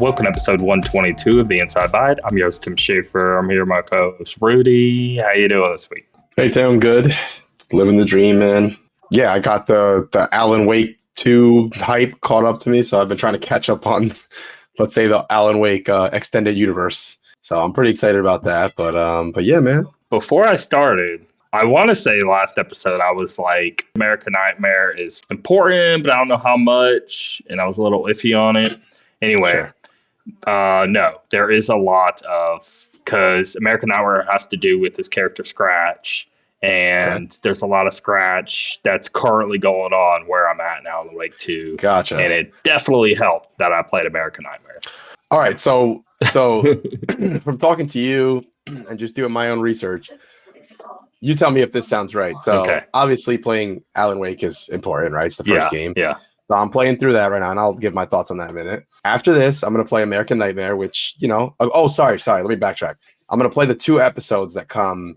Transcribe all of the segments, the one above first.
Welcome to episode 122 of the Inside Bite. I'm your host, Tim Schaefer. I'm here with my co-host, Rudy. How you doing this week? Hey, Tim. Good. Living the dream, man. Yeah, I got the Alan Wake 2 hype caught up to me, so I've been trying to catch up on, let's say, the Alan Wake extended universe. So I'm pretty excited about that. But yeah, man. Before I started, I want to say last episode I was like, American Nightmare is important, but I don't know how much, and I was a little iffy on it. Anyway, Sure. No, there is a lot because American Nightmare has to do with this character Scratch, and There's a lot of Scratch that's currently going on where I'm at now in the Wake 2. Gotcha. And it definitely helped that I played American Nightmare. All right, so from talking to you and just doing my own research, you tell me if this sounds right. So obviously playing Alan Wake is important, right? It's the first game. Yeah. So I'm playing through that right now, and I'll give my thoughts on that in a minute. After this, I'm going to play American Nightmare, which, sorry. Let me backtrack. I'm going to play the 2 episodes that come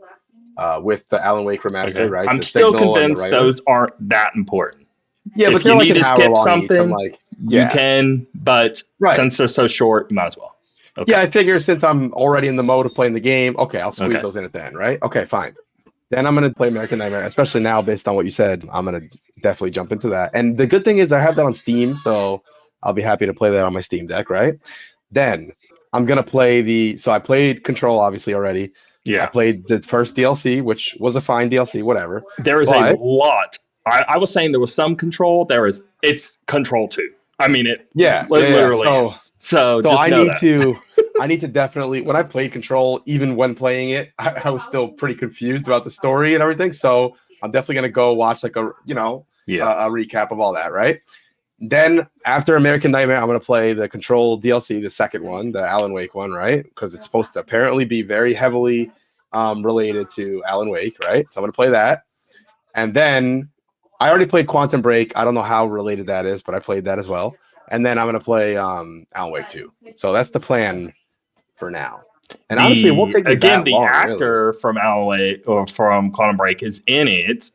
with the Alan Wake remaster, right? I'm still convinced those aren't that important. Yeah, if but you need to skip something, you can, but since they're so short, you might as well. Okay. Yeah, I figure since I'm already in the mode of playing the game, I'll squeeze those in at the end, right? Okay, fine. Then I'm going to play American Nightmare, especially now based on what you said. I'm going to definitely jump into that. And the good thing is I have that on Steam, so I'll be happy to play that on my Steam Deck, right? Then I'm going to play so I played Control, obviously, already. Yeah. I played the first DLC, which was a fine DLC, whatever. There is a lot. I was saying there was some Control. It's Control 2. I mean, it literally is. So just I need to definitely, when I played Control, even when playing it, I was still pretty confused about the story and everything. So I'm definitely going to go watch a recap of all that, right? Then after American Nightmare, I'm going to play the Control DLC, the second one, the Alan Wake one, right? Because it's supposed to apparently be very heavily related to Alan Wake, right? So I'm going to play that. And then I already played Quantum Break. I don't know how related that is, but I played that as well. And then I'm going to play Alan Wake 2. So that's the plan for now. And honestly, it won't take me that long. The actor from Alan Wake or from Quantum Break is in it.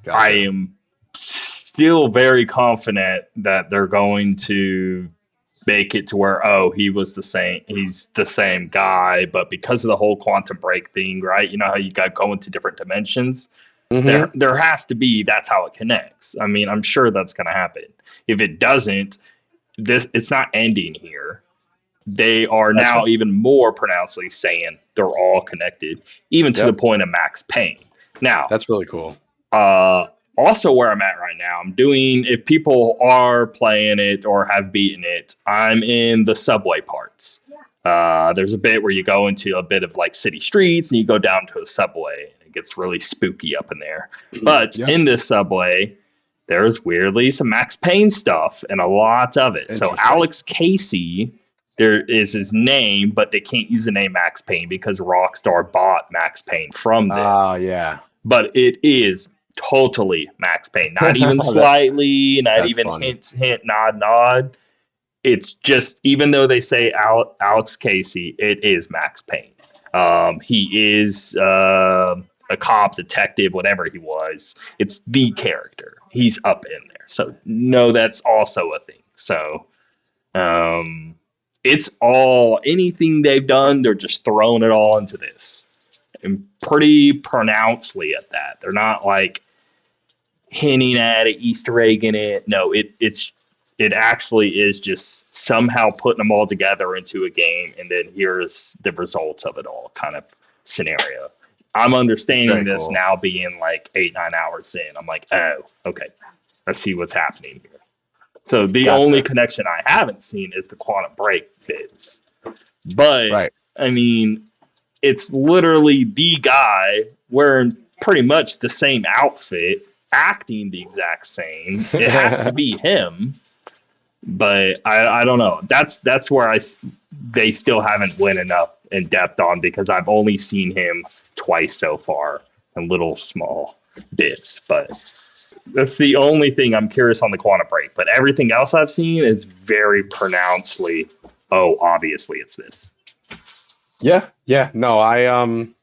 Gotcha. I am still very confident that they're going to make it to where, he was the same. He's the same guy, but because of the whole Quantum Break thing, right? You know how you got go into different dimensions? Mm-hmm. There has to be, that's how it connects. I mean, I'm sure that's going to happen. If it doesn't, it's not ending here. They are now even more pronouncedly saying they're all connected, even to the point of Max Payne. Now, that's really cool. Also, where I'm at right now, if people are playing it or have beaten it, I'm in the subway parts. There's a bit where you go into a bit of like city streets and you go down to a subway. It gets really spooky up in there. But in this subway, there's weirdly some Max Payne stuff and a lot of it. So Alex Casey, there is his name, but they can't use the name Max Payne because Rockstar bought Max Payne from them. Oh, yeah. But it is totally Max Payne. Not even slightly, not even funny. Hint, nod. It's just, even though they say Alex Casey, it is Max Payne. He is a cop, detective, whatever he was. It's the character. He's up in there. So, no, that's also a thing. So, it's all, anything they've done, they're just throwing it all into this. And pretty pronouncedly at that. They're not like hinting at an Easter egg in it. No, it actually is just somehow putting them all together into a game, and then here's the results of it all kind of scenario. I'm understanding this now being like 8-9 hours in. I'm like, oh, okay. I see what's happening here. So the only connection I haven't seen is the Quantum Break bits. But, I mean, it's literally the guy wearing pretty much the same outfit, acting the exact same. It has to be him. But I don't know. That's where they still haven't went enough in depth on, because I've only seen him twice so far in little small bits. But that's the only thing I'm curious on the Quantum Break. But everything else I've seen is very pronouncedly, obviously it's this. Yeah. No, I'm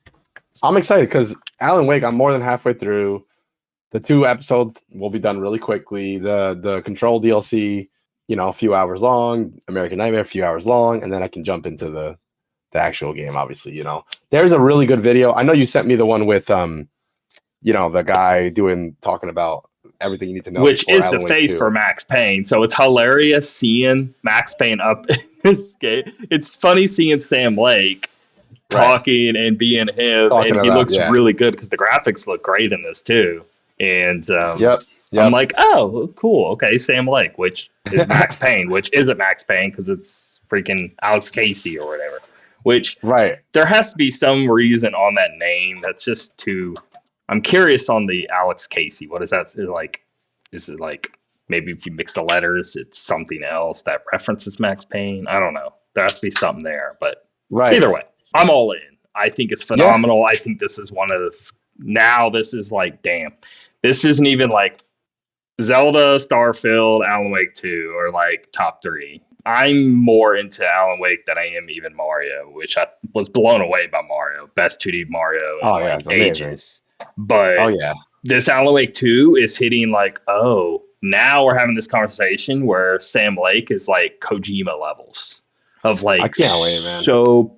excited because Alan Wake, I'm more than halfway through. The 2 episodes will be done really quickly. The Control DLC, a few hours long. American Nightmare, a few hours long, and then I can jump into the actual game. Obviously, there's a really good video. I know you sent me the one with the guy talking about everything you need to know, which is the Alan Wake face 2. for Max Payne. So it's hilarious seeing Max Payne up this game. It's funny seeing Sam Lake talking and being him, and he looks really good because the graphics look great in this too. And yep. I'm like, oh, cool. Okay, Sam Lake, which is Max Payne, which isn't Max Payne because it's freaking Alex Casey or whatever. Which there has to be some reason on that name. That's just too. I'm curious on the Alex Casey. What is that like? Is it like maybe if you mix the letters, it's something else that references Max Payne? I don't know. There has to be something there, but either way, I'm all in. I think it's phenomenal. Yeah. I think this is one of the. Now this is like, damn, this isn't even like Zelda, Starfield, Alan Wake 2, or like top 3. I'm more into Alan Wake than I am even Mario, which I was blown away by Mario. Best 2D Mario in ages. But this Alan Wake 2 is hitting like, now we're having this conversation where Sam Lake is like Kojima levels of like, I can't wait, man. So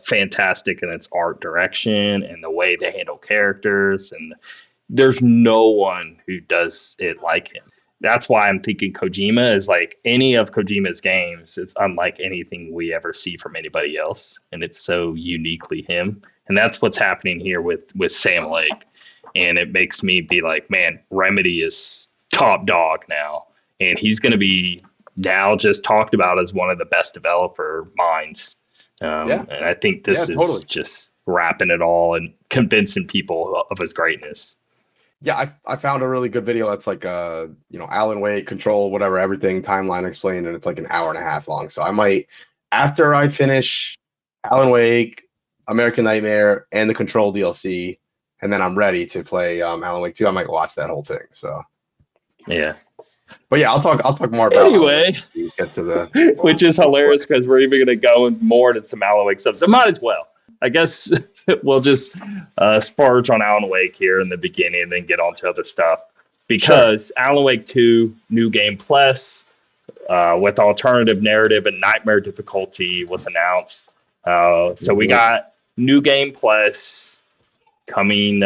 fantastic in its art direction and the way they handle characters, and there's no one who does it like him. That's why I'm thinking Kojima is like any of Kojima's games. It's unlike anything we ever see from anybody else, and it's so uniquely him. And that's what's happening here with Sam Lake. And it makes me be like, man, Remedy is top dog now, and he's going to be now just talked about as one of the best developer minds. And I think this is just wrapping it all and convincing people of his greatness. Yeah, I found a really good video that's like Alan Wake, Control, whatever, everything, timeline explained, and it's like an hour and a half long. So I might, after I finish Alan Wake, American Nightmare, and the Control DLC, and then I'm ready to play Alan Wake 2, I might watch that whole thing. So yeah. But yeah, I'll talk more about anyway. Get to the which is hilarious because we're even going to go more into some Alan Wake stuff. So might as well. I guess we'll just sparge on Alan Wake here in the beginning and then get on to other stuff. Because Alan Wake 2, New Game Plus, with alternative narrative and nightmare difficulty was announced. So we got New Game Plus coming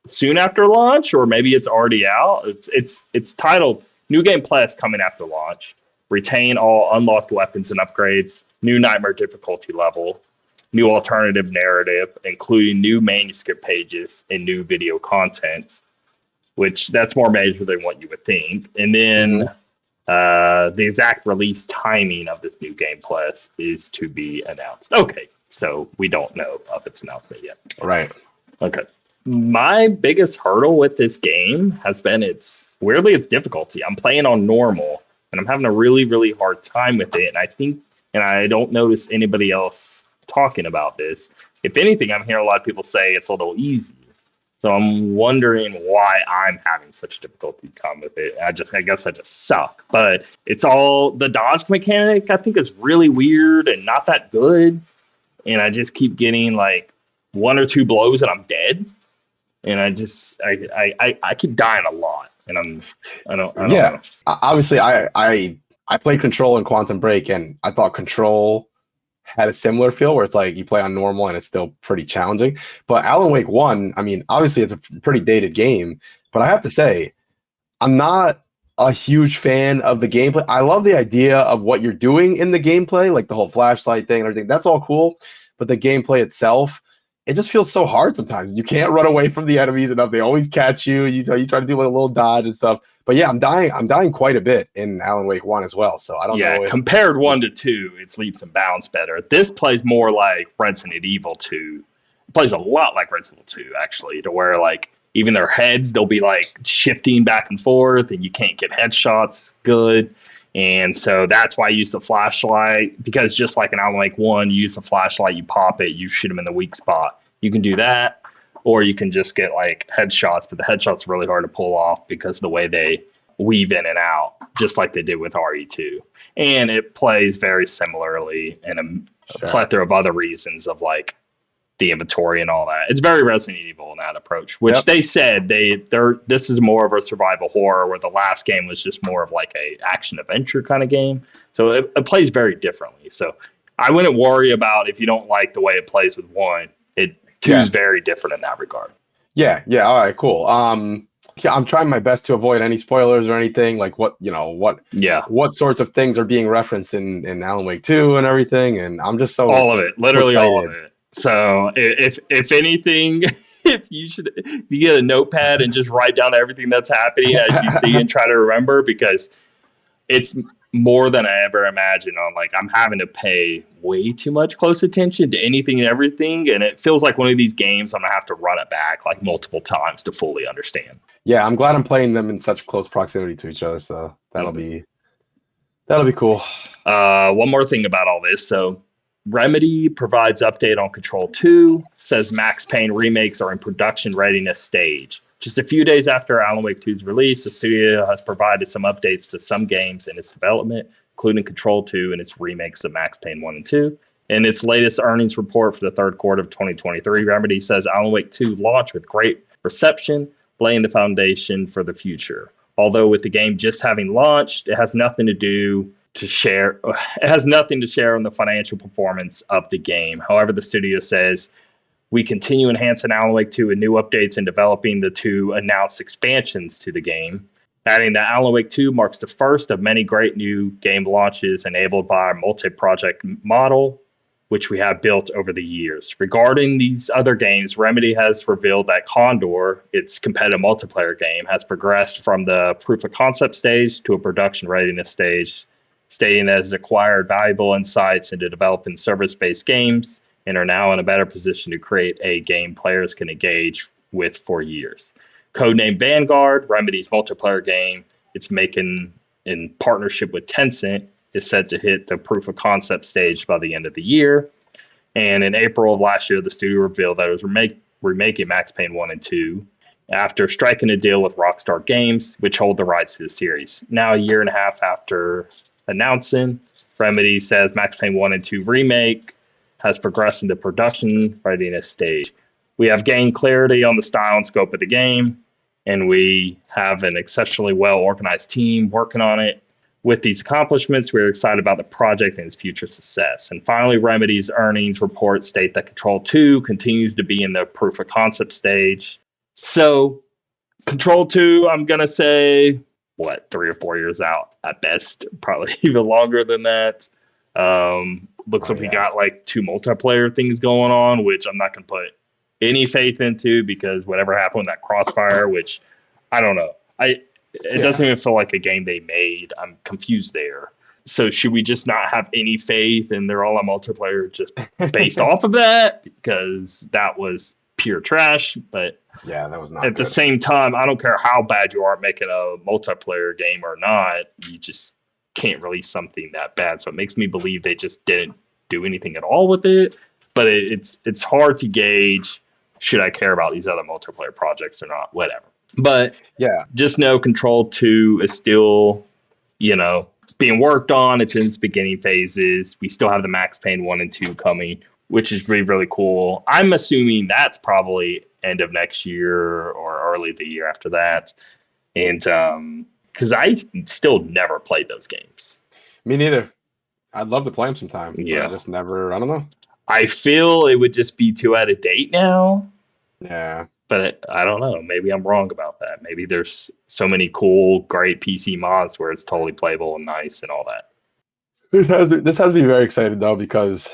soon after launch, or maybe it's already out. It's titled New Game Plus coming after launch. Retain all unlocked weapons and upgrades, new nightmare difficulty level, new alternative narrative, including new manuscript pages and new video content, which that's more major than what you would think. And then the exact release timing of this New Game Plus is to be announced. Okay, so we don't know of its announcement yet. Right. Okay. My biggest hurdle with this game has been its difficulty. I'm playing on normal, and I'm having a really, really hard time with it. And I don't notice anybody else talking about this. If anything, I'm hearing a lot of people say it's a little easy. So I'm wondering why I'm having such difficulty come with it. I guess I just suck. But it's all the dodge mechanic, I think, is really weird and not that good. And I just keep getting like one or two blows and I'm dead. And I keep dying a lot. And I don't know. Obviously I played Control and Quantum Break, and I thought Control had a similar feel where it's like you play on normal and it's still pretty challenging. But Alan Wake 1, I mean, obviously it's a pretty dated game, but I have to say, I'm not a huge fan of the gameplay. I love the idea of what you're doing in the gameplay, like the whole flashlight thing and everything. That's all cool. But the gameplay itself, it just feels so hard sometimes. You can't run away from the enemies enough. They always catch you. You try to do a little dodge and stuff. But yeah, I'm dying quite a bit in Alan Wake 1 as well. So I don't know. Yeah, compared 1 to 2, it's leaps and bounds better. This plays more like Resident Evil 2. It plays a lot like Resident Evil 2, actually, to where like even their heads, they'll be like shifting back and forth, and you can't get headshots good. And so that's why I use the flashlight, because just like in Alan Wake 1, you use the flashlight, you pop it, you shoot them in the weak spot. You can do that, or you can just get like headshots, but the headshots are really hard to pull off because of the way they weave in and out, just like they did with RE2. And it plays very similarly in a plethora of other reasons of like the inventory and all that. It's very Resident Evil in that approach, which they said this is more of a survival horror, where the last game was just more of like a action adventure kind of game. So it plays very differently. So I wouldn't worry about if you don't like the way it plays with 1. Two is very different in that regard. Yeah. All right, cool. I'm trying my best to avoid any spoilers or anything, like what sorts of things are being referenced in Alan Wake 2 and everything, and I'm just so all of it, literally so all of it. So if anything, if you get a notepad and just write down everything that's happening as you see and try to remember, because it's more than I ever imagined. I'm having to pay way too much close attention to anything and everything, and it feels like one of these games I'm gonna have to run it back like multiple times to fully understand. Yeah, I'm glad I'm playing them in such close proximity to each other, so that'll be cool. One more thing about all this. So Remedy provides update on Control 2, says Max Payne remakes are in production readiness stage. Just a few days after Alan Wake 2's release, the studio has provided some updates to some games in its development, including Control 2 and its remakes of Max Payne 1 and 2. In its latest earnings report for the third quarter of 2023, Remedy says Alan Wake 2 launched with great reception, laying the foundation for the future. Although with the game just having launched, it has nothing to share on the financial performance of the game. However, the studio says, we continue enhancing Alan Wake 2 with new updates and developing the 2 announced expansions to the game, adding that Alan Wake 2 marks the first of many great new game launches enabled by our multi-project model, which we have built over the years. Regarding these other games, Remedy has revealed that Condor, its competitive multiplayer game, has progressed from the proof of concept stage to a production readiness stage, stating that it has acquired valuable insights into developing service-based games and are now in a better position to create a game players can engage with for years. Codenamed Vanguard, Remedy's multiplayer game, it's making in partnership with Tencent, is set to hit the proof of concept stage by the end of the year. And in April of last year, the studio revealed that it was remaking Max Payne 1 and 2 after striking a deal with Rockstar Games, which hold the rights to the series. Now, a year and a half after announcing, Remedy says Max Payne 1 and 2 remake has progressed into production readiness stage. We have gained clarity on the style and scope of the game, and we have an exceptionally well-organized team working on it. With these accomplishments, we're excited about the project and its future success. And finally, Remedy's earnings report state that Control 2 continues to be in the proof of concept stage. So, Control 2, I'm going to say, 3 or 4 years out at best, probably even longer than that. Looks like we got 2 multiplayer things going on, which I'm not going to put any faith into, because whatever happened with that Crossfire, which I don't know. It doesn't even feel like a game they made. I'm confused there. So should we just not have any faith and they're all on multiplayer just based off of that? Because that was pure trash. But yeah, that was not at good. The same time, I don't care how bad you are at making a multiplayer game or not. You just can't release something that bad. So it makes me believe they just didn't do anything at all with it. But it's hard to gauge, should I care about these other multiplayer projects or not? Whatever. But yeah, just know Control 2 is still, being worked on. It's in its beginning phases. We still have the Max Payne 1 and 2 coming, which is really, really cool. I'm assuming that's probably end of next year or early the year after that. And because I still never played those games. Me neither. I'd love to play them sometime. Yeah. But I just never, I don't know. I feel it would just be too out of date now. Yeah. But I don't know. Maybe I'm wrong about that. Maybe there's so many cool, great PC mods where it's totally playable and nice and all that. This has me very excited, though, because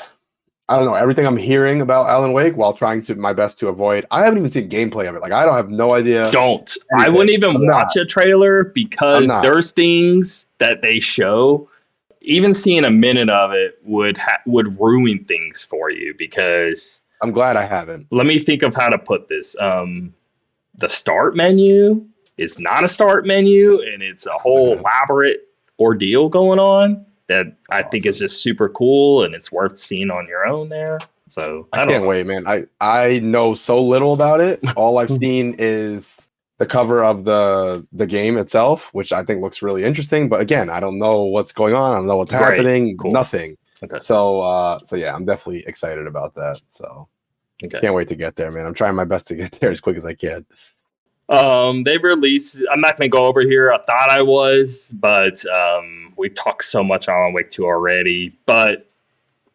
I don't know. Everything I'm hearing about Alan Wake, while trying to my best to avoid, I haven't even seen gameplay of it. I don't have no idea. Don't. I wouldn't even watch a trailer because there's things that they show. Even seeing a minute of it would ruin things for you, because I'm glad I haven't. Let me think of how to put this. The start menu is not a start menu, and it's a whole elaborate ordeal going on that I think is just super cool, and it's worth seeing on your own there. So I can't wait, man. I know so little about it. All I've seen is the cover of the game itself, which I think looks really interesting. But again, I don't know what's going on. I don't know what's happening. Cool. Nothing. Okay. So yeah, I'm definitely excited about that. So Okay. Can't wait to get there, man. I'm trying my best to get there as quick as I can. They released. I'm not going to go over here. I thought I was, but we've talked so much on Alan Wake 2 already. But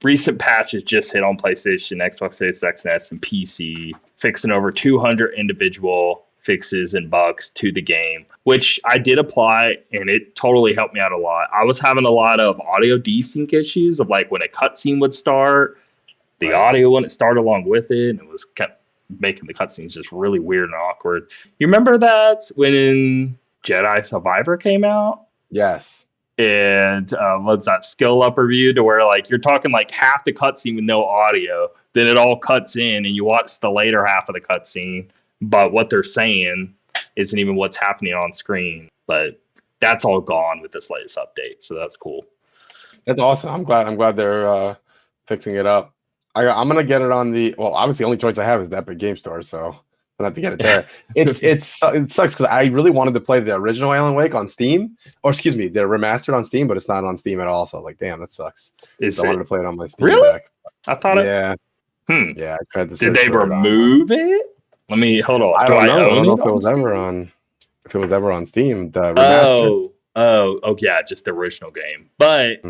recent patches just hit on PlayStation, Xbox Series X and S, and PC, fixing over 200 individual fixes and bugs to the game, which I did apply, and it totally helped me out a lot. I was having a lot of audio desync issues of like when a cutscene would start, the audio wouldn't start along with it, and it was kept making the cutscenes just really weird and awkward. You remember that when Jedi Survivor came out? Yes. And what's that skill up review to where like you're talking like half the cutscene with no audio, then it all cuts in and you watch the later half of the cutscene, but what they're saying isn't even what's happening on screen. But that's all gone with this latest update, so that's cool. That's awesome. I'm glad they're fixing it up. I'm gonna get it on the. Well, obviously, the only choice I have is the Epic Game Store, so I'm gonna have to get it there. It sucks because I really wanted to play the original Alan Wake on Steam, or excuse me, they're remastered on Steam, but it's not on Steam at all. So I was like, damn, that sucks. So I wanted to play it on my Steam deck. I thought yeah. Yeah, I tried to. Did they remove it? Let me hold on. I don't know. I don't know if it was ever on. If it was ever on Steam, the remaster. Oh, yeah, just the original game. But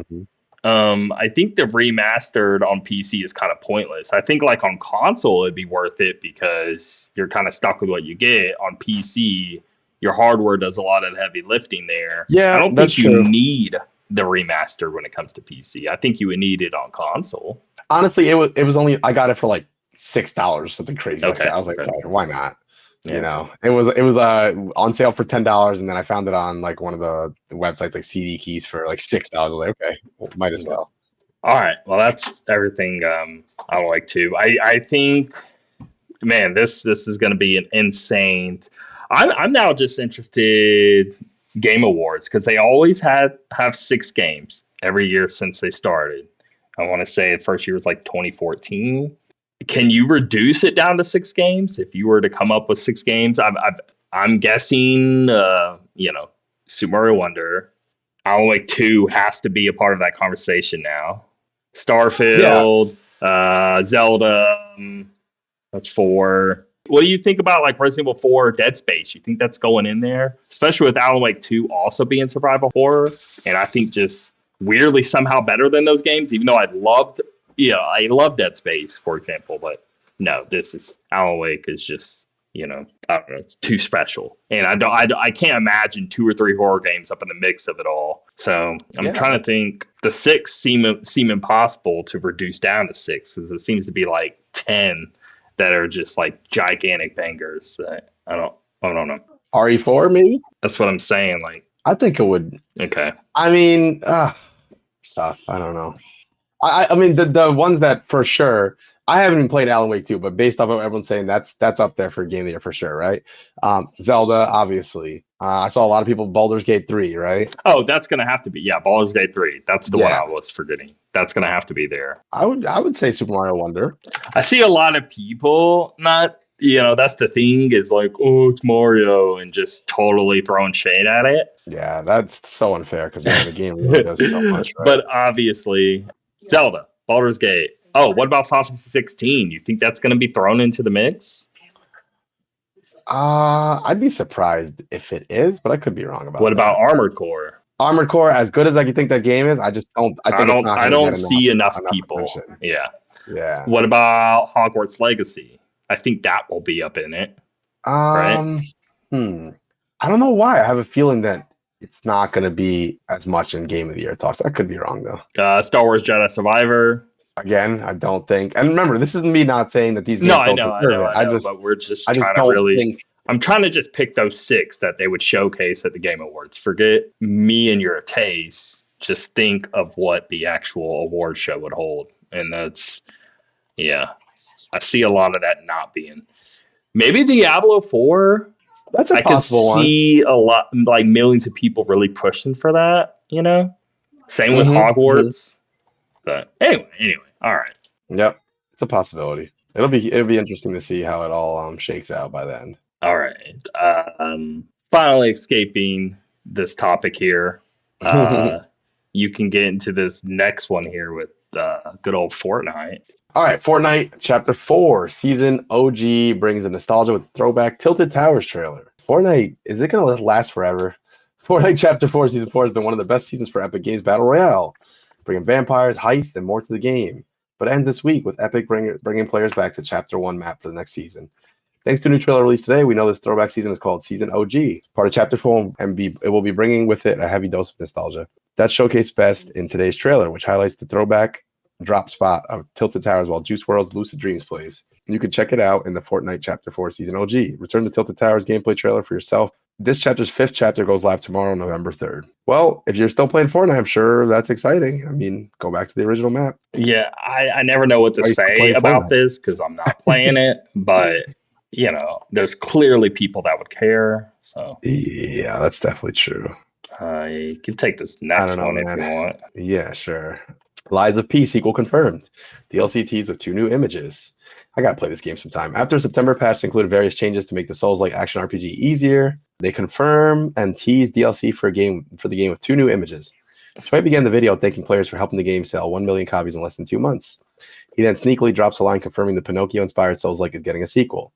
I think the remastered on PC is kind of pointless. I think like on console it'd be worth it because you're kind of stuck with what you get. On PC, your hardware does a lot of the heavy lifting there. Yeah, I don't think you need the remaster when it comes to PC. I think you would need it on console. Honestly, it was only I got it for like $6, something crazy like that. I was like, why not? Yeah. You know, it was on sale for $10, and then I found it on like one of the websites like CD Keys for like $6. I was like, okay, well, might as well. All right, well, that's everything I like to. I think, man, this is going to be an insane. I'm now just interested Game Awards because they always have 6 games every year since they started. I want to say the first year was like 2014. Can you reduce it down to 6 games? If you were to come up with 6 games, I'm guessing, Super Mario Wonder, Alan Wake 2 has to be a part of that conversation now. Starfield, Zelda, that's 4. What do you think about like Resident Evil 4, Dead Space? You think that's going in there? Especially with Alan Wake 2 also being survival horror, and I think just weirdly somehow better than those games, even though I love Dead Space, for example, but no, this is Alan Wake is just, I don't know, it's too special. And I can't imagine 2 or 3 horror games up in the mix of it all. So I'm trying to think. The 6 seem impossible to reduce down to 6 because it seems to be like 10 that are just like gigantic bangers that I don't know. RE4 maybe? That's what I'm saying. Like, I think it would. Okay. I mean, stuff. I don't know. I mean the ones that for sure. I haven't even played Alan Wake 2, but based off what everyone's saying, that's up there for Game of the Year for sure, right? Zelda, obviously. I saw a lot of people Baldur's Gate 3, right? Oh, that's gonna have to be Baldur's Gate 3. That's the one I was forgetting. That's gonna have to be there. I would say Super Mario Wonder. I see a lot of people not. That's the thing is like, oh, it's Mario, and just totally throwing shade at it. Yeah, that's so unfair because the game really does so much. Right? But obviously, Zelda, Baldur's Gate. Oh, what about Final Fantasy 16? You think that's going to be thrown into the mix? I'd be surprised if it is, but I could be wrong about. What about Armored Core? Armored Core, as good as I think that game is, I just don't. I don't see enough people. Attention. Yeah. What about Hogwarts Legacy? I think that will be up in it. Right? I don't know why. I have a feeling that it's not going to be as much in Game of the Year talks. I could be wrong though. Star Wars Jedi Survivor. Again, I don't think. And remember, this isn't me not saying that these games don't deserve it. But we're just trying to really. I'm trying to just pick those 6 that they would showcase at the Game Awards. Forget me and your taste. Just think of what the actual award show would hold, and that's I see a lot of that not being. Maybe Diablo 4. That's a possible one. I see a lot, like millions of people really pushing for that. Same with Hogwarts. But anyway, all right. Yep, it's a possibility. It'll be interesting to see how it all shakes out by then. All right. Finally escaping this topic here. You can get into this next one here with good old Fortnite. All right, Fortnite Chapter 4 Season OG brings the nostalgia with throwback Tilted Towers trailer. Fortnite, is it going to last forever? Fortnite Chapter 4 Season 4 has been one of the best seasons for Epic Games Battle Royale, bringing vampires, heist, and more to the game. But it ends this week with Epic bringing players back to Chapter 1 map for the next season. Thanks to a new trailer released today, we know this throwback season is called Season OG, part of Chapter 4, and it will be bringing with it a heavy dose of nostalgia. That's showcased best in today's trailer, which highlights the throwback drop spot of Tilted Towers while Juice WRLD's Lucid Dreams plays. You can check it out in the Fortnite Chapter 4 Season OG. Return to Tilted Towers gameplay trailer for yourself. This chapter's 5th chapter goes live tomorrow, November 3rd. Well, if you're still playing Fortnite, I'm sure that's exciting. I mean, go back to the original map. Yeah, I never know what to say about Fortnite? This because I'm not playing it, but there's clearly people that would care. So yeah, that's definitely true. You can take this next one if you want. Yeah, sure. Lies of P sequel confirmed. DLC teased with 2 new images. I gotta play this game sometime. After a September patch included various changes to make the Souls-like action RPG easier, they confirm and tease DLC for the game with 2 new images. Choi began the video thanking players for helping the game sell 1 million copies in less than 2 months. He then sneakily drops a line confirming the Pinocchio-inspired Souls-like is getting a sequel.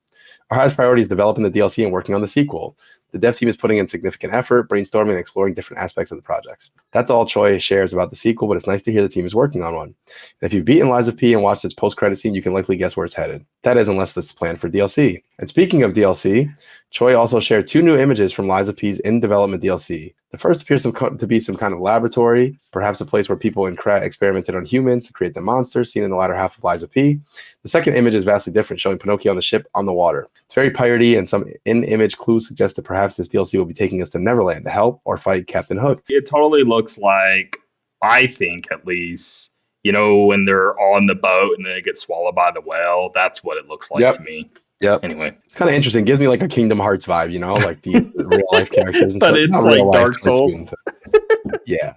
Our highest priority is developing the DLC and working on the sequel. The dev team is putting in significant effort, brainstorming and exploring different aspects of the projects. That's all Choi shares about the sequel, but it's nice to hear the team is working on one. And if you've beaten Lies of P and watched its post-credit scene, you can likely guess where it's headed. That is, unless it's planned for DLC. And speaking of DLC, Choi also shared 2 new images from Lies of P's in-development DLC. The first appears to be some kind of laboratory, perhaps a place where people in Krat experimented on humans to create the monsters seen in the latter half of Lies of P. The second image is vastly different, showing Pinocchio on the ship on the water. It's very piratey, and some in-image clues suggest that perhaps this DLC will be taking us to Neverland to help or fight Captain Hook. It totally looks like, I think at least, when they're on the boat and then they get swallowed by the whale, that's what it looks like to me. Yep. Anyway, it's kind of interesting. Gives me like a Kingdom Hearts vibe, like these real life characters. But it's like Dark Souls. Yeah.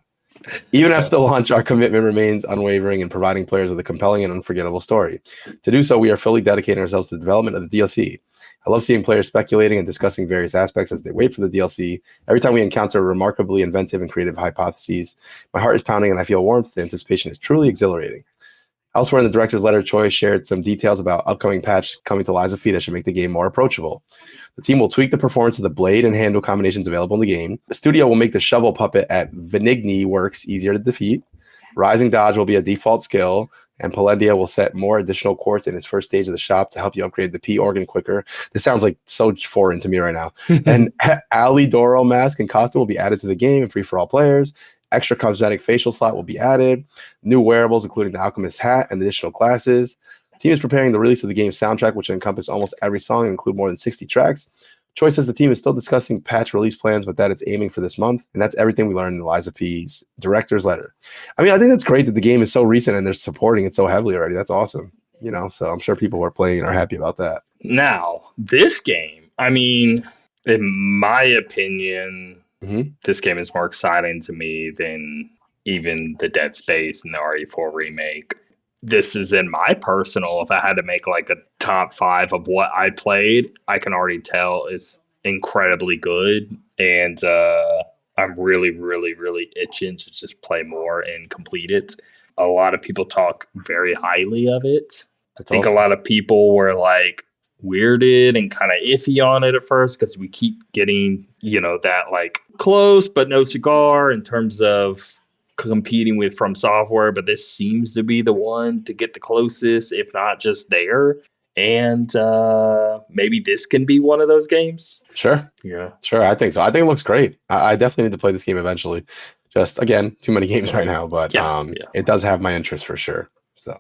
Even after launch, our commitment remains unwavering in providing players with a compelling and unforgettable story. To do so, we are fully dedicating ourselves to the development of the DLC. I love seeing players speculating and discussing various aspects as they wait for the DLC. Every time we encounter remarkably inventive and creative hypotheses, my heart is pounding and I feel warmth. The anticipation is truly exhilarating. Elsewhere in the director's letter, Choi shared some details about upcoming patch coming to Lies of P that should make the game more approachable. The team will tweak the performance of the blade and handle combinations available in the game. The studio will make the shovel puppet at Venigni works easier to defeat. Rising dodge will be a default skill, and Palendia will set more additional quartz in his first stage of the shop to help you upgrade the P organ quicker. This sounds like so foreign to me right now. And Ali Doro mask and costume will be added to the game and free for all players. Extra cosmetic facial slot will be added. New wearables, including the Alchemist's hat and additional classes. The team is preparing the release of the game's soundtrack, which will encompass almost every song and include more than 60 tracks. Choi says the team is still discussing patch release plans, but that it's aiming for this month. And that's everything we learned in Lies of P's director's letter. I mean, I think that's great that the game is so recent and they're supporting it so heavily already. That's awesome. So I'm sure people who are playing are happy about that. Now, this game, I mean, in my opinion, this game is more exciting to me than even the Dead Space and the RE4 remake. This is in my personal, if I had to make like a top 5 of what I played, I can already tell it's incredibly good. And I'm really, really, really itching to just play more and complete it. A lot of people talk very highly of it. That's I think awesome. A lot of people were like weirded and kind of iffy on it at first because we keep getting, that like close but no cigar in terms of competing with From Software, but this seems to be the one to get the closest, if not just there. And maybe this can be one of those games. Sure. Yeah. Sure. I think so. I think it looks great. I definitely need to play this game eventually. Just, again, too many games right now, but it does have my interest for sure. So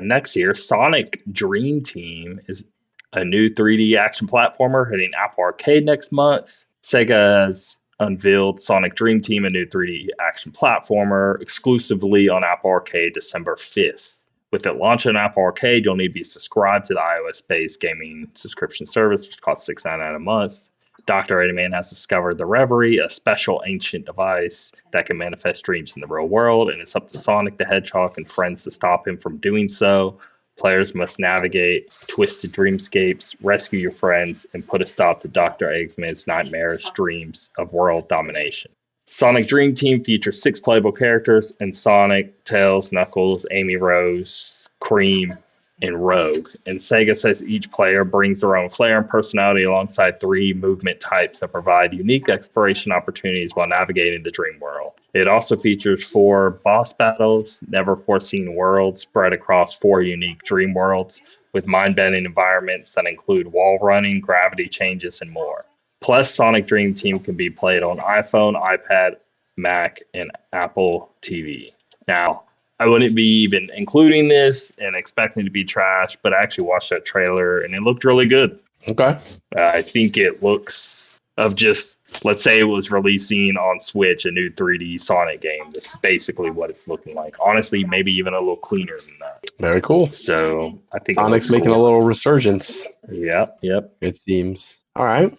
next year, Sonic Dream Team is a new 3D action platformer hitting Apple Arcade next month. Sega's unveiled Sonic Dream Team, a new 3D action platformer, exclusively on Apple Arcade December 5th. With it launching on Apple Arcade, you'll need to be subscribed to the iOS-based gaming subscription service, which costs $6.99 a month. Dr. Eggman has discovered the Reverie, a special ancient device that can manifest dreams in the real world, and it's up to Sonic the Hedgehog and friends to stop him from doing so. Players must navigate twisted dreamscapes, rescue your friends, and put a stop to Dr. Eggman's nightmarish dreams of world domination. Sonic Dream Team features 6 playable characters, and Sonic, Tails, Knuckles, Amy Rose, Cream, and Rogue. And Sega says each player brings their own flair and personality alongside 3 movement types that provide unique exploration opportunities while navigating the dream world. It also features 4 boss battles, never foreseen worlds spread across 4 unique dream worlds with mind-bending environments that include wall running, gravity changes, and more. Plus, Sonic Dream Team can be played on iPhone, iPad, Mac, and Apple TV. Now, I wouldn't be even including this and expecting it to be trash, but I actually watched that trailer and it looked really good. Okay. I think it looks of just, let's say it was releasing on Switch a new 3D Sonic game. This is basically what it's looking like. Honestly, maybe even a little cleaner than that. Very cool. So I think Sonic's making a little resurgence. Yep. It seems. All right.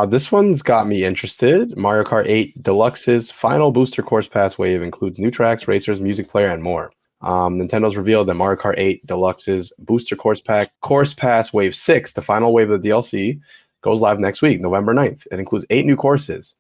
This one's got me interested. Mario Kart 8 Deluxe's final booster course pass wave includes new tracks, racers, music player, and more. Nintendo's revealed that Mario Kart 8 Deluxe's booster course pass wave 6, the final wave of the DLC, goes live next week, November 9th. It includes 8 new courses,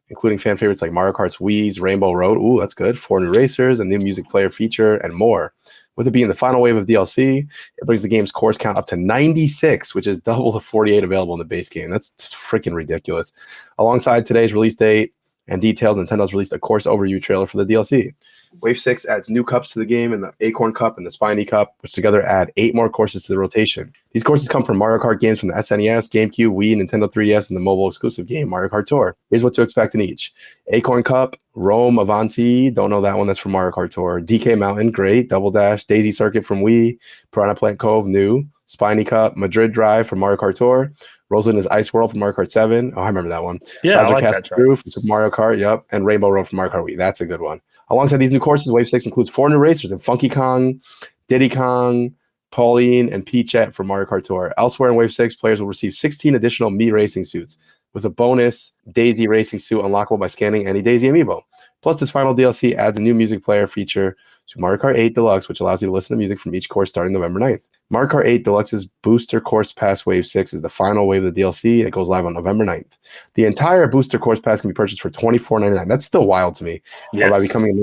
including fan favorites like Mario Kart's Wii's Rainbow Road. Ooh, that's good. 4 new racers, a new music player feature, and more. With it being the final wave of DLC, it brings the game's course count up to 96, which is double the 48 available in the base game. That's freaking ridiculous. Alongside today's release date and details, Nintendo's released a course overview trailer for the DLC. Wave 6 adds new cups to the game in the Acorn Cup and the Spiny Cup, which together add 8 more courses to the rotation. These courses come from Mario Kart games from the SNES, GameCube, Wii, Nintendo 3DS, and the mobile exclusive game Mario Kart Tour. Here's what to expect in each. Acorn Cup, Rome Avanti, don't know that one, that's from Mario Kart Tour. DK Mountain, great. Double Dash, Daisy Circuit from Wii, Piranha Plant Cove, new. Spiny Cup, Madrid Drive from Mario Kart Tour. Rosalina's Ice World from Mario Kart 7. Oh, I remember that one. Yeah, I like that track. From Super Mario Kart, yep. And Rainbow Road from Mario Kart Wii. That's a good one. Alongside these new courses, Wave 6 includes 4 new racers in Funky Kong, Diddy Kong, Pauline, and Peachette from Mario Kart Tour. Elsewhere in Wave 6, players will receive 16 additional Mii racing suits, with a bonus Daisy racing suit unlockable by scanning any Daisy amiibo. Plus, this final DLC adds a new music player feature to Mario Kart 8 Deluxe, which allows you to listen to music from each course starting November 9th. Mario Kart 8 Deluxe's Booster Course Pass Wave 6 is the final wave of the DLC. It goes live on November 9th. The entire Booster Course Pass can be purchased for $24.99. That's still wild to me. Yes. Or by becoming a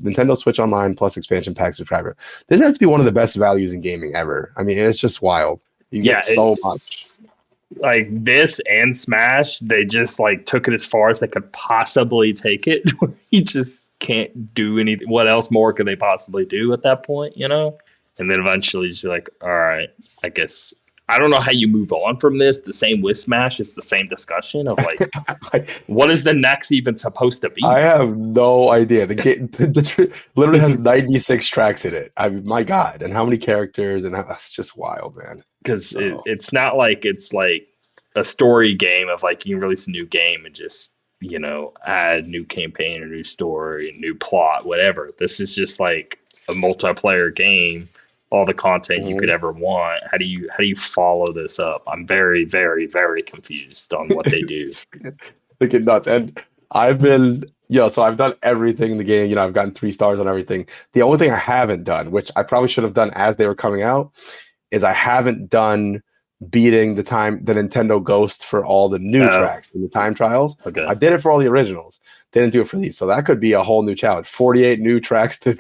Nintendo Switch Online Plus expansion pack subscriber. This has to be one of the best values in gaming ever. I mean, it's just wild. You get so much. Like this and Smash, they just like took it as far as they could possibly take it. You just can't do anything. What else more could they possibly do at that point, you know? And then eventually you're like, all right, I guess I don't know how you move on from this. The same with Smash. It's the same discussion of like, what is the next even supposed to be? I have no idea. The game literally has 96 tracks in it. I mean, my God. And how many characters? And it's just wild, man. Because it's not like it's like a story game of like you can release a new game and just, you know, add new campaign or new story, new plot, whatever. This is just like a multiplayer game. All the content you could ever want. How do you follow this up? I'm very, very, very confused on what they do. Freaking nuts. And I've been, so I've done everything in the game. You know, I've gotten 3 stars on everything. The only thing I haven't done, which I probably should have done as they were coming out, is I haven't done beating the Nintendo Ghost for all the new tracks in the time trials. Okay. I did it for all the originals. Didn't do it for these. So that could be a whole new challenge. 48 new tracks to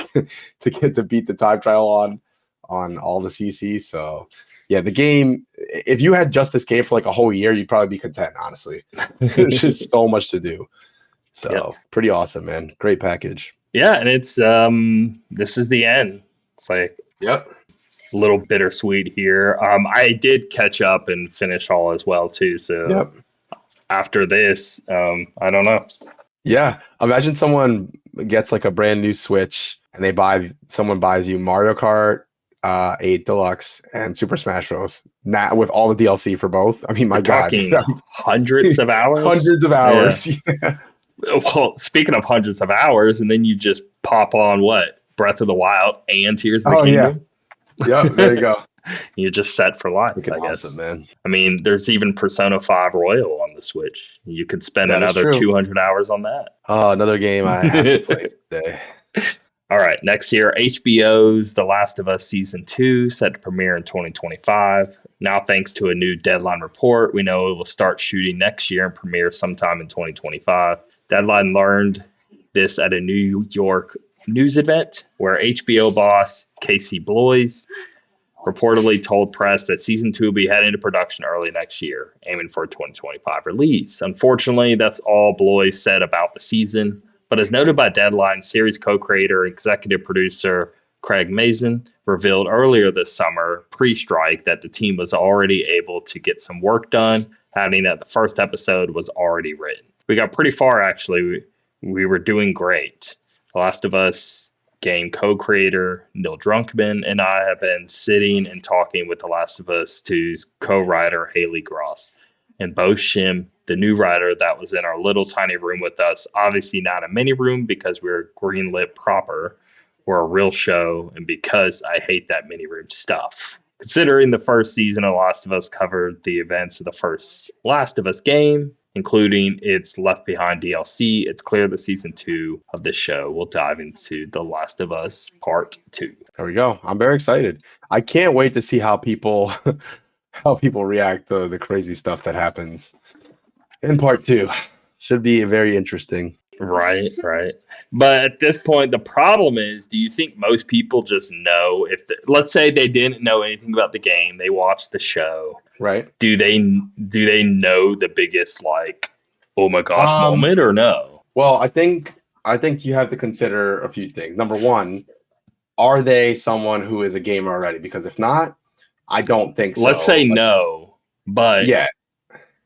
get to beat the time trial on all the CCs. So yeah, the game, if you had just this game for like a whole year, you'd probably be content, honestly. There's just so much to do. So Pretty awesome, man. Great package. Yeah, and it's this is the end. It's like a little bittersweet here. I did catch up and finish all as well too. So after this, I don't know. Yeah. Imagine someone gets like a brand new Switch and someone buys you Mario Kart 8 Deluxe and Super Smash Bros. With all the DLC for both. I mean, my God. Hundreds of hours? Hundreds of hours. Yeah. Well, speaking of hundreds of hours, and then you just pop on what? Breath of the Wild and Tears of the Kingdom? Yeah, there you go. You're just set for life, I guess. Awesome, man. I mean, there's even Persona 5 Royal on the Switch. You could spend another 200 hours on that. Oh, another game I have to play today. All right, next year, HBO's The Last of Us Season 2, set to premiere in 2025. Now, thanks to a new Deadline report, we know it will start shooting next year and premiere sometime in 2025. Deadline learned this at a New York news event where HBO boss Casey Bloys reportedly told press that season 2 will be heading into production early next year, aiming for a 2025 release. Unfortunately, that's all Bloys said about the season. But as noted by Deadline, series co-creator and executive producer Craig Mazin revealed earlier this summer, pre-strike, that the team was already able to get some work done, adding that the first episode was already written. We got pretty far, actually. We were doing great. The Last of Us game co-creator Neil Druckmann and I have been sitting and talking with The Last of Us 2's co-writer Haley Gross. And Bo Shim, the new writer that was in our little tiny room with us, obviously not a mini room because we're greenlit proper, we're a real show, and because I hate that mini room stuff. Considering the first season of Last of Us covered the events of the first Last of Us game, including its Left Behind DLC, it's clear that season 2 of this show will dive into The Last of Us Part 2. There we go. I'm very excited. I can't wait to see how people react to the crazy stuff that happens in Part 2. Should be very interesting. Right. But at this point, the problem is, do you think most people just know let's say they didn't know anything about the game, they watched the show. Right. Do they know the biggest oh my gosh moment or no? Well, I think you have to consider a few things. Number one, are they someone who is a gamer already? Because if not, I don't think so. Let's say no, but yeah.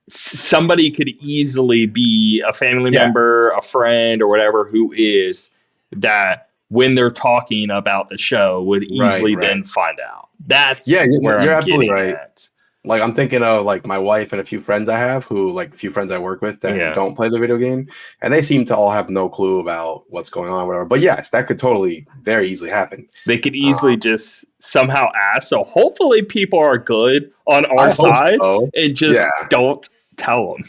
Somebody could easily be a family member, a friend, or whatever who is that when they're talking about the show would easily then find out. That's where you're absolutely right. At. Like I'm thinking of my wife and a few friends I have who a few friends I work with that don't play the video game, and they seem to all have no clue about what's going on, whatever. But yes, that could totally very easily happen. They could easily just somehow ask. So hopefully people are good on our side and just don't tell them.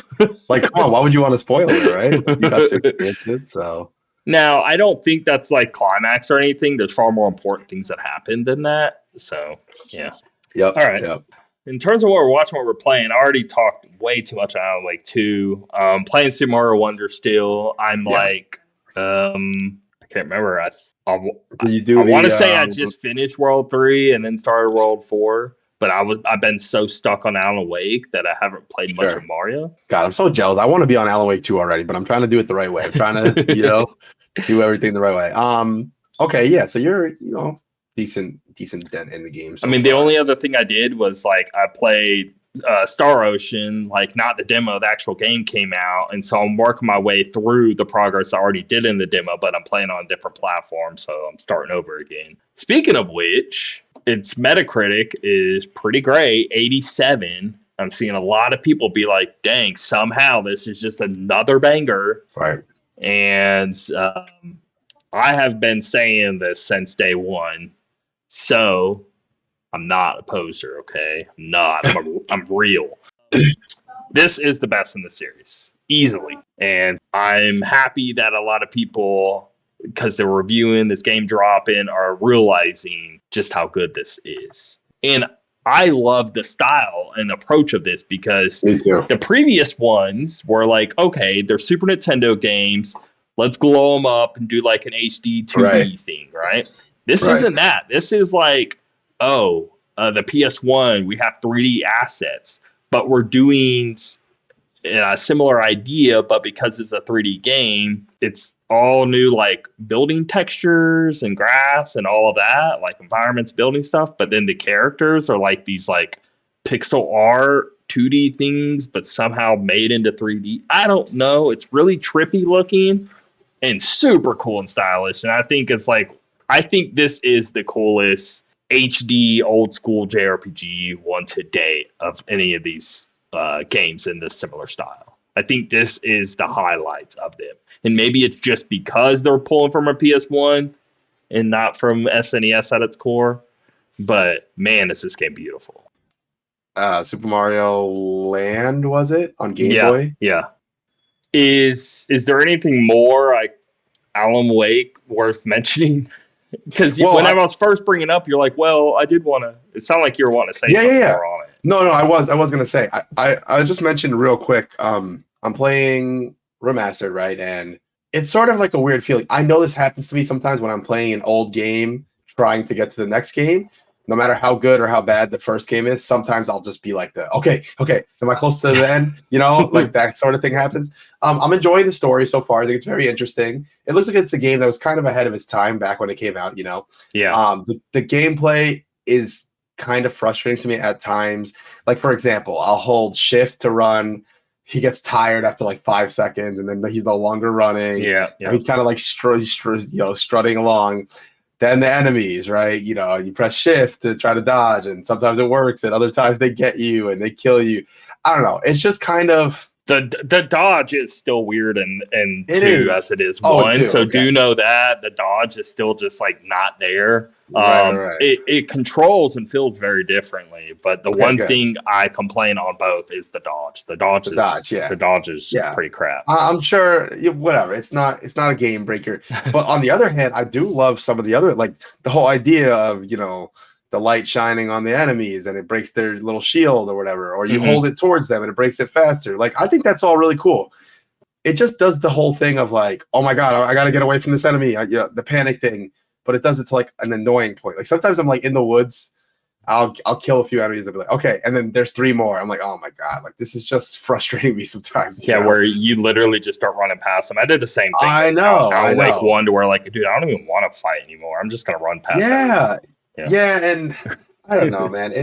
Come on, why would you want to spoil it, right? You got to experience it, so. Now, I don't think that's climax or anything. There's far more important things that happen than that. So, yeah. Yep. All right. Yep. In terms of what we're watching, what we're playing, I already talked way too much on Alan Wake 2. Playing Super Mario Wonder still. I'm I can't remember. I want to say I just finished World 3 and then started World 4. But I've been so stuck on Alan Wake that I haven't played much of Mario. God, I'm so jealous. I want to be on Alan Wake 2 already, but I'm trying to do it the right way. I'm trying to, do everything the right way. Okay, yeah. So you're, decent dent in the game. So the only other thing I did was I played Star Ocean, not the demo. The actual game came out, and so I'm working my way through the progress I already did in the demo. But I'm playing on a different platform, so I'm starting over again. Speaking of which, its Metacritic is pretty great, 87. I'm seeing a lot of people be like, dang, somehow this is just another banger. Right. And I have been saying this since day one. So I'm not a poser, okay? I'm not. I'm real. This is the best in the series, easily. And I'm happy that a lot of people, because they're reviewing this game dropping, are realizing just how good this is. And I love the style and approach of this because the previous ones were okay, they're Super Nintendo games. Let's glow them up and do an HD 2D thing, right? This isn't that. This is the PS1, we have 3D assets, but we're doing a similar idea, but because it's a 3D game, it's all new, building textures and grass and all of that, environments, building stuff. But then the characters are these pixel art 2D things, but somehow made into 3D. I don't know. It's really trippy looking and super cool and stylish. And I think I think this is the coolest HD old school JRPG one to date of any of these games in this similar style. I think this is the highlights of them. And maybe it's just because they're pulling from a PS1 and not from SNES at its core. But man, is this game beautiful. Super Mario Land, was it? On Game Boy? Yeah. Is there anything more Alan Wake worth mentioning? Because when I was first bringing up, you're like, well, I did want to. It sounded like you were wanting to say something more on it. No, I was going to say. I just mentioned real quick. I'm playing Remastered, right? And it's sort of like a weird feeling. I know this happens to me sometimes when I'm playing an old game, trying to get to the next game. No matter how good or how bad the first game is, sometimes I'll just be like, okay, am I close to the end? You know, like that sort of thing happens. I'm enjoying the story so far. I think it's very interesting. It looks like it's a game that was kind of ahead of its time back when it came out, you know? Yeah. The gameplay is kind of frustrating to me at times. Like, for example, I'll hold shift to run. He gets tired after like 5 seconds, and then he's no longer running. Yeah. He's kind of like strutting along. Then the enemies, right? You know, you press shift to try to dodge, and sometimes it works, and other times they get you and they kill you. I don't know. It's just kind of the dodge is still weird and two as it is one. Two, so okay. do know that the dodge is still just like not there. Right. It controls and feels very differently, but the one thing I complain on both is the dodge. The dodge is pretty crap. I'm sure whatever. It's not a game breaker. But on the other hand, I do love some of the other, like the whole idea of, you know, the light shining on the enemies and it breaks their little shield or whatever, or you hold it towards them and it breaks it faster. Like, I think that's all really cool. It just does the whole thing of like, oh my God, I got to get away from this enemy. The panic thing, but it does it to like an annoying point. Like sometimes I'm like in the woods, I'll kill a few enemies and be like, okay. And then there's 3 more. I'm like, oh my God, like this is just frustrating me sometimes. Yeah. Where you literally just start running past them. I did the same thing. I know. Like one to where like, dude, I don't even want to fight anymore. I'm just going to run past them. Yeah, and I don't know, man.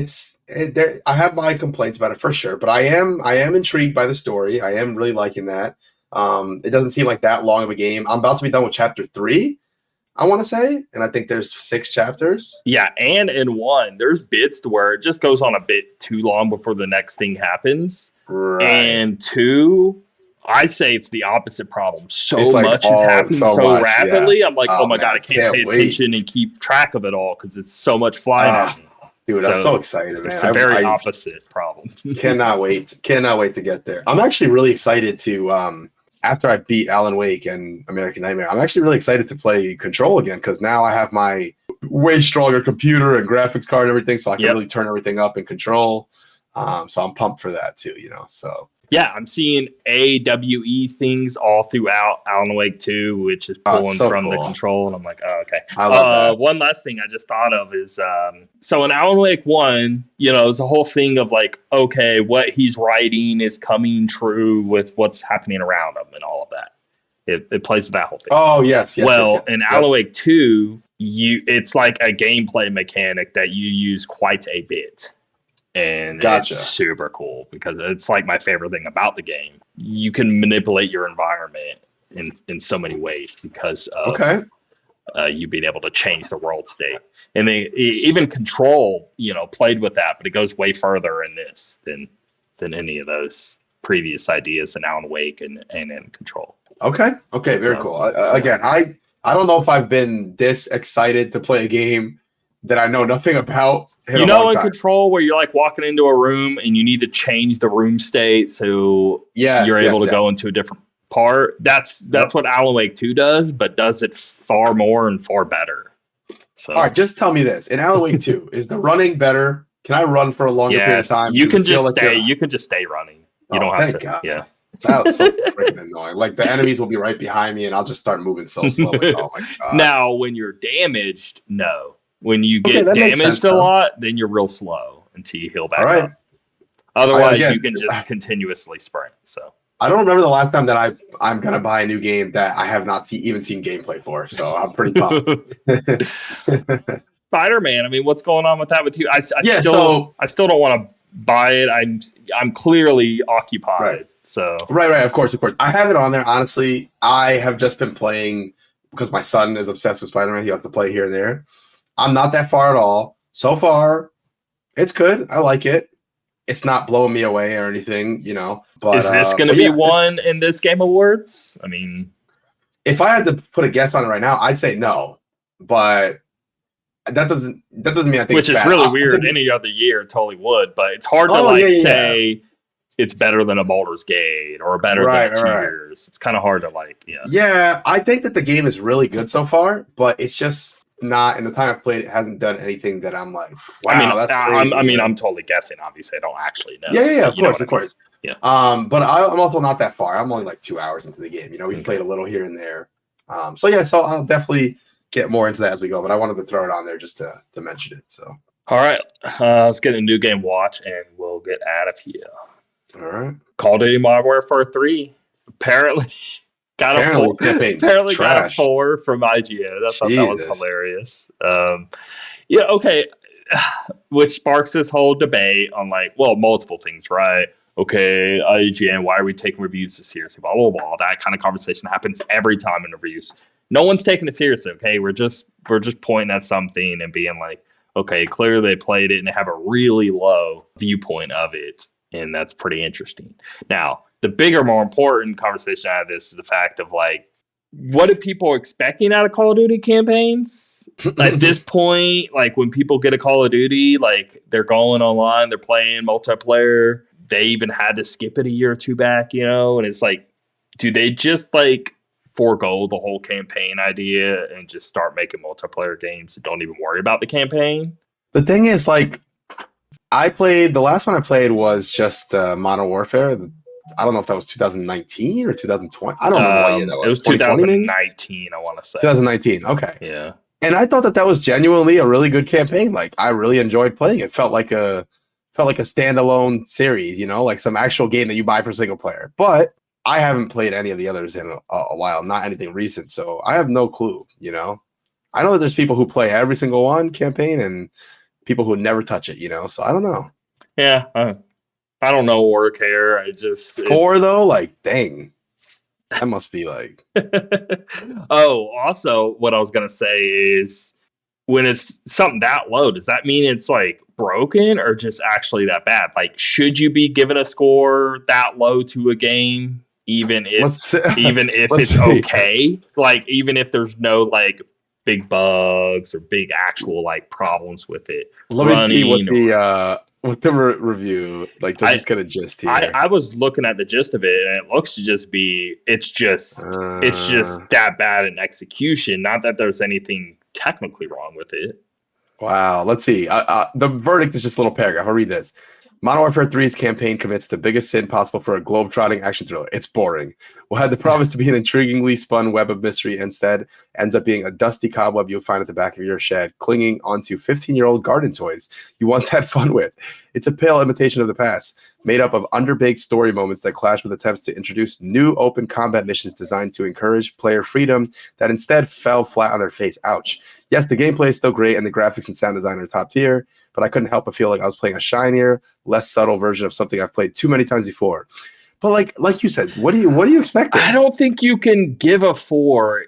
I have my complaints about it for sure, but I am intrigued by the story. I am really liking that. It doesn't seem like that long of a game. I'm about to be done with chapter 3, I want to say, and I think there's 6 chapters. Yeah, and in one, there's bits to where it just goes on a bit too long before the next thing happens. Right. And 2, I say it's the opposite problem. Much is happening so rapidly. Yeah. I'm like, oh my God, I can't pay attention and keep track of it all because it's so much flying at me. Dude, I'm so excited, man. It's a very opposite problem. Cannot wait to get there. I'm actually really excited to, after I beat Alan Wake and American Nightmare, I'm actually really excited to play Control again because now I have my way stronger computer and graphics card and everything, so I can really turn everything up in Control. So I'm pumped for that too, you know, so. Yeah, I'm seeing AWE things all throughout Alan Wake 2, which is pulling from the Control, and I'm like, oh, okay. I love that. One last thing I just thought of is, so in Alan Wake 1, you know, there's a whole thing of like, okay, what he's writing is coming true with what's happening around him and all of that. It plays with that whole thing. Oh, yes. Well, in Alan Wake 2, it's like a gameplay mechanic that you use quite a bit. And it's super cool because it's like my favorite thing about the game. You can manipulate your environment in so many ways because of you being able to change the world state. And even Control, you know, played with that, but it goes way further in this than any of those previous ideas in Alan Wake and in Control. Okay, very cool. Again, I don't know if I've been this excited to play a game that I know nothing about. You know, in Control, where you're like walking into a room and you need to change the room state so you're able to go into a different part. That's what Alan Wake 2 does, but does it far more and far better. So, all right, just tell me this: in Alan Wake 2, is the running better? Can I run for a longer period of time? You can just stay. You can just stay running. You don't have to. God. Yeah. That was so freaking annoying. Like the enemies will be right behind me, and I'll just start moving so slow. Like, oh my God! Now, when you're damaged, no. When you get damaged a lot, then you're real slow until you heal back up. Otherwise, you can just continuously sprint. So I don't remember the last time that I'm gonna buy a new game that I have not even seen gameplay for. So I'm pretty pumped. Spider-Man. I mean, what's going on with that with you? I still don't want to buy it. I'm clearly occupied. Right. So right. Of course. I have it on there. Honestly, I have just been playing because my son is obsessed with Spider-Man. He has to play here and there. I'm not that far at all. So far, it's good. I like it. It's not blowing me away or anything, you know. But is this going to be one in this Game Awards? I mean, if I had to put a guess on it right now, I'd say no. But that doesn't mean I think which is really weird. Any other year, totally would. But it's hard to say it's better than a Baldur's Gate or better than 2 years. It's kind of hard to Yeah, I think that the game is really good so far, but it's just not in the time I've played, it hasn't done anything that I'm like, wow, that's crazy. I'm totally guessing. Obviously, I don't actually know. Yeah, of course, of course. Yeah. But I'm also not that far. I'm only like 2 hours into the game. We've played a little here and there. So I'll definitely get more into that as we go. But I wanted to throw it on there just to mention it. So. All right, let's get a new game watch, and we'll get out of here. All right. Call of Duty Modern Warfare 3 apparently got a 4. Apparently got a 4 from IGN. I thought that was hilarious. Yeah, okay. Which sparks this whole debate on multiple things, right? Okay, IGN, why are we taking reviews so seriously? Blah, blah, blah. That kind of conversation happens every time in reviews. No one's taking it seriously, okay? We're just pointing at something and being like, okay, clearly they played it and they have a really low viewpoint of it. And that's pretty interesting. Now, the bigger, more important conversation out of this is the fact of what are people expecting out of Call of Duty campaigns? At this point, when people get a Call of Duty, they're going online, they're playing multiplayer. They even had to skip it a year or two back, and it's do they just forego the whole campaign idea and just start making multiplayer games and don't even worry about the campaign? The thing is, the last one I played was just Modern Warfare. I don't know if that was 2019 or 2020. I don't know what year that was. It was 2019, I want to say. 2019, okay. Yeah. And I thought that was genuinely a really good campaign. I really enjoyed playing it. It felt like a standalone series, some actual game that you buy for single player. But I haven't played any of the others in a while, not anything recent. So I have no clue, I know that there's people who play every single one campaign and people who never touch it, so I don't know. Yeah, I don't know or care. I just 4 though, dang, that must be Oh, also, what I was gonna say is, when it's something that low, does that mean it's broken or just actually that bad? Should you be giving a score that low to a game, even if it's okay? Even if there's no big bugs or big actual problems with it. Let me see what the review just get a gist here. I was looking at the gist of it, and it looks to just be it's just that bad in execution. Not that there's anything technically wrong with it. Wow. Let's see. The verdict is just a little paragraph. I'll read this. Modern Warfare 3's campaign commits the biggest sin possible for a globe-trotting action thriller. It's boring. What had the promise to be an intriguingly spun web of mystery instead ends up being a dusty cobweb you'll find at the back of your shed, clinging onto 15-year-old garden toys you once had fun with. It's a pale imitation of the past, made up of underbaked story moments that clash with attempts to introduce new open combat missions designed to encourage player freedom that instead fell flat on their face. Ouch. Yes, the gameplay is still great and the graphics and sound design are top tier, but I couldn't help but feel like I was playing a shinier, less subtle version of something I've played too many times before. But like you said, what do you expect? I don't think you can give a 4.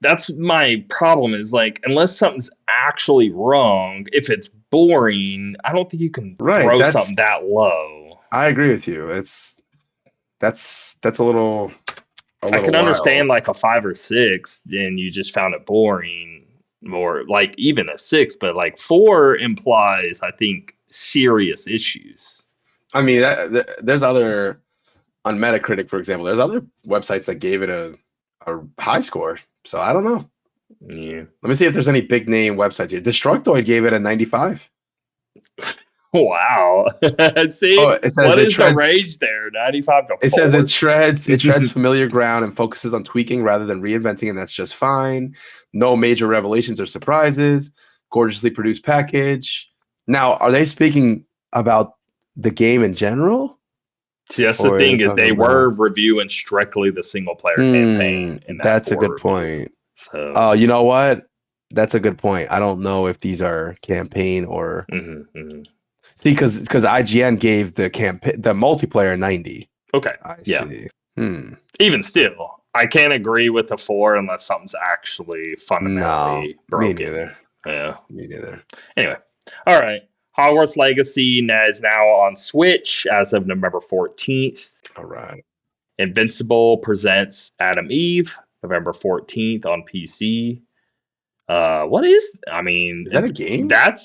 That's my problem is unless something's actually wrong, if it's boring, I don't think you can throw something that low. I agree with you. That's a little I can understand a 5 or 6 and you just found it boring. More even a 6, but 4 implies, I think, serious issues. I mean, there's other on Metacritic, for example. There's other websites that gave it a high score. So I don't know. Yeah. Let me see if there's any big name websites here. Destructoid gave it a 95. Wow. See, what is the range there? 95 to 4. It says it treads familiar ground and focuses on tweaking rather than reinventing, and that's just fine. No major revelations or surprises. Gorgeously produced package. Now, are they speaking about the game in general? See, that's the thing is they were reviewing strictly the single player campaign. That's a good point. So, you know what? That's a good point. I don't know if these are campaign or see, because IGN gave the multiplayer 90. Okay, see. Even still, I can't agree with a 4 unless something's actually fundamentally broken. Me neither. Yeah, me neither. Anyway, all right. Hogwarts Legacy is now on Switch as of November 14th. All right. Invincible presents Adam Eve, November 14th on PC. What is? I mean, is that a game? That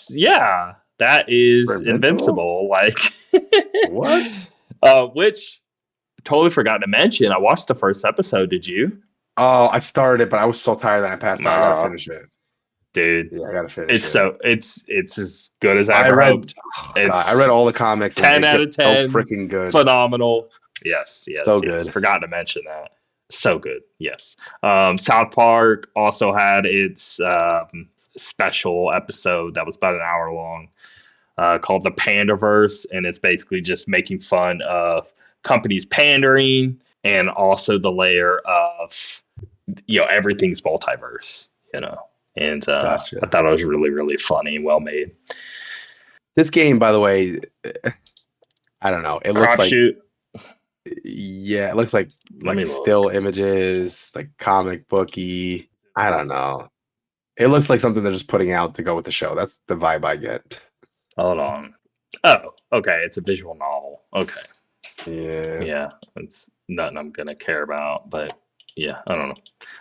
is Invincible. What? Which totally forgot to mention. I watched the first episode. Did you? Oh, I started it, but I was so tired that I passed out. I gotta finish it. dude. Yeah, I gotta finish. It's as good as I ever hoped. I read all the comics. 10 out of 10. So freaking good. Phenomenal. Yes. So good. Forgot to mention that. So good. Yes. South Park also had its special episode that was about an hour long, called the Pandaverse, and it's basically just making fun of companies pandering, and also the layer of everything's multiverse. And Gotcha. I thought it was really, really funny and well made. This game, by the way, I don't know. It looks like shoot. Yeah, it looks like still images, like comic booky. I don't know. It looks like something they're just putting out to go with the show. That's the vibe I get. Hold on. Oh, okay. It's a visual novel. Okay. Yeah. Yeah. It's nothing I'm going to care about, but yeah, I don't know.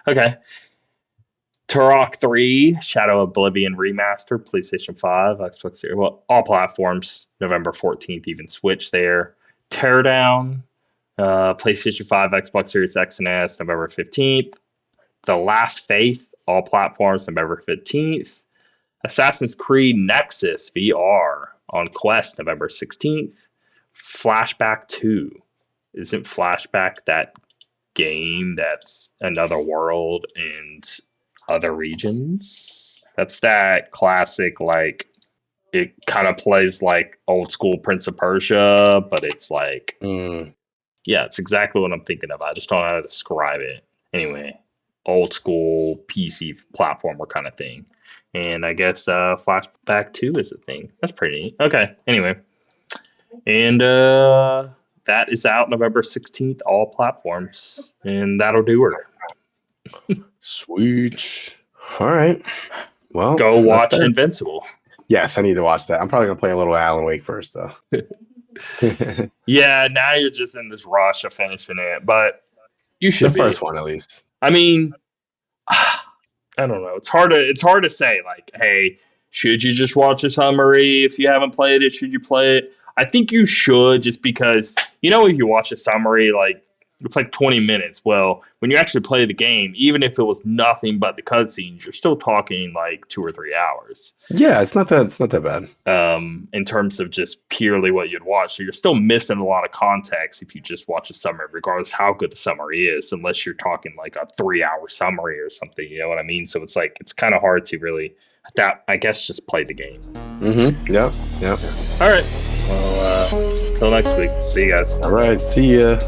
Okay. Turok 3, Shadow of Oblivion Remaster, PlayStation 5, Xbox Series. Well, all platforms, November 14th, even Switch there. Teardown, PlayStation 5, Xbox Series X and S, November 15th. The Last Faith, all platforms, November 15th. Assassin's Creed Nexus VR on Quest, November 16th. Flashback 2. Isn't Flashback that game that's another world and other regions? That's that classic, like, it kind of plays like old school Prince of Persia, but it's like, yeah, it's exactly what I'm thinking of. I just don't know how to describe it. Anyway, old school PC platformer kind of thing. And I guess Flashback 2 is a thing. That's pretty neat. Okay, anyway. And that is out November 16th, all platforms. And that'll do her. Sweet. All right. Well, go watch Invincible. Yes, I need to watch that. I'm probably going to play a little Alan Wake first, though. Yeah, now you're just in this rush of finishing it. But you should the first one, at least. I mean, I don't know. It's hard to say, like, hey, should you just watch a summary if you haven't played it? Should you play it? I think you should, just because, if you watch a summary, like, it's like 20 minutes. Well, when you actually play the game, even if it was nothing but the cutscenes, you're still talking like 2 or 3 hours. Yeah, it's not that bad. In terms of just purely what you'd watch. So you're still missing a lot of context if you just watch a summary, regardless how good the summary is, unless you're talking like a 3-hour summary or something, you know what I mean? So it's like, it's kind of hard to really, I guess, just play the game. Mm-hmm. Yep. All right. Well, till next week. See you guys. All right. See ya.